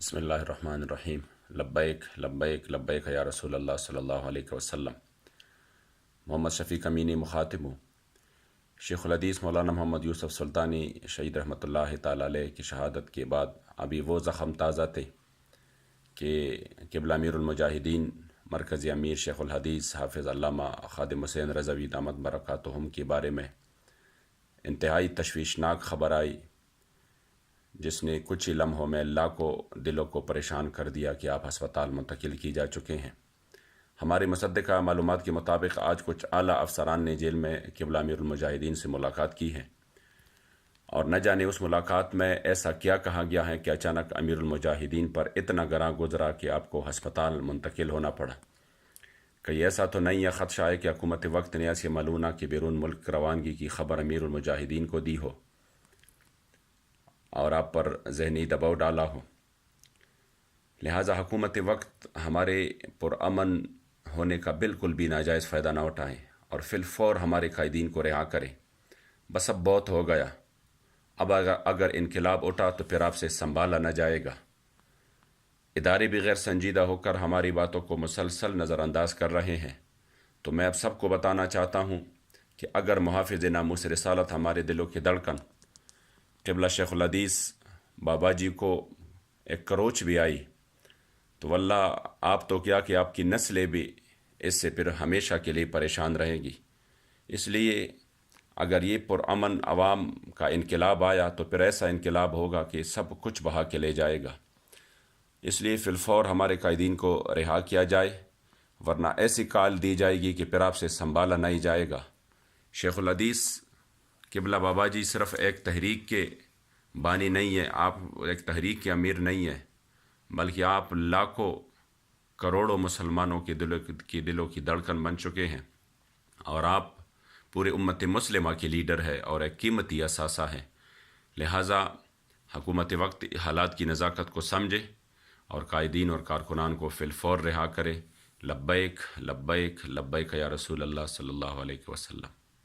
بسم اللہ الرحمن الرحیم۔ لبیک لبیک لبیک یا رسول اللہ صلی اللہ علیہ وسلم۔ محمد شفیق امینی مخاطب ہوں۔ شیخ الحدیث مولانا محمد یوسف سلطانی شہید رحمۃ اللہ تعالی علیہ کی شہادت کے بعد ابھی وہ زخم تازہ تھے کہ قبلہ امیر المجاہدین مرکزی امیر شیخ الحدیث حافظ علامہ خادم حسین رضوی دامت برکاتہم کے بارے میں انتہائی تشویشناک خبر آئی، جس نے کچھ ہی لمحوں میں لاکھوں دلوں کو پریشان کر دیا کہ آپ ہسپتال منتقل کی جا چکے ہیں۔ ہماری مصدقہ معلومات کے مطابق آج کچھ اعلیٰ افسران نے جیل میں قبلہ امیر المجاہدین سے ملاقات کی ہے، اور نہ جانے اس ملاقات میں ایسا کیا کہا گیا ہے کہ اچانک امیر المجاہدین پر اتنا گراں گزرا کہ آپ کو ہسپتال منتقل ہونا پڑا۔ کہیں ایسا تو نہیں ہے خدشہ ہے کہ حکومت وقت نے ایسی ملونہ کی بیرون ملک روانگی کی خبر امیر المجاہدین کو دی ہو اور آپ پر ذہنی دباؤ ڈالا ہو، لہٰذا حکومت وقت ہمارے پرامن ہونے کا بالکل بھی ناجائز فائدہ نہ اٹھائے اور فی الفور ہمارے قائدین کو رہا کرے۔ بس اب بہت ہو گیا، اب اگر انقلاب اٹھا تو پھر آپ سے سنبھالا نہ جائے گا۔ ادارے بھی غیر سنجیدہ ہو کر ہماری باتوں کو مسلسل نظر انداز کر رہے ہیں، تو میں اب سب کو بتانا چاہتا ہوں کہ اگر محافظ ناموس رسالت ہمارے دلوں کی دھڑکن قبلہ شیخ الحدیث بابا جی کو ایک کروچ بھی آئی تو واللہ آپ تو کیا کہ آپ کی نسلیں بھی اس سے پھر ہمیشہ کے لیے پریشان رہیں گی۔ اس لیے اگر یہ پرامن عوام کا انقلاب آیا تو پھر ایسا انقلاب ہوگا کہ سب کچھ بہا کے لے جائے گا۔ اس لیے فی الفور ہمارے قائدین کو رہا کیا جائے، ورنہ ایسی کال دی جائے گی کہ پھر آپ سے سنبھالا نہیں جائے گا۔ شیخ الحدیث قبلہ بابا جی صرف ایک تحریک کے بانی نہیں ہے، آپ ایک تحریک کے امیر نہیں ہیں، بلکہ آپ لاکھوں کروڑوں مسلمانوں کے دلوں کی دھڑکن بن چکے ہیں، اور آپ پورے امت مسلمہ کے لیڈر ہے اور ایک قیمتی اثاثہ ہے۔ لہٰذا حکومت وقت حالات کی نزاکت کو سمجھے اور قائدین اور کارکنان کو فی الفور رہا کرے۔ لبیک لبیک لبیک یا رسول اللہ صلی اللہ علیہ وسلم۔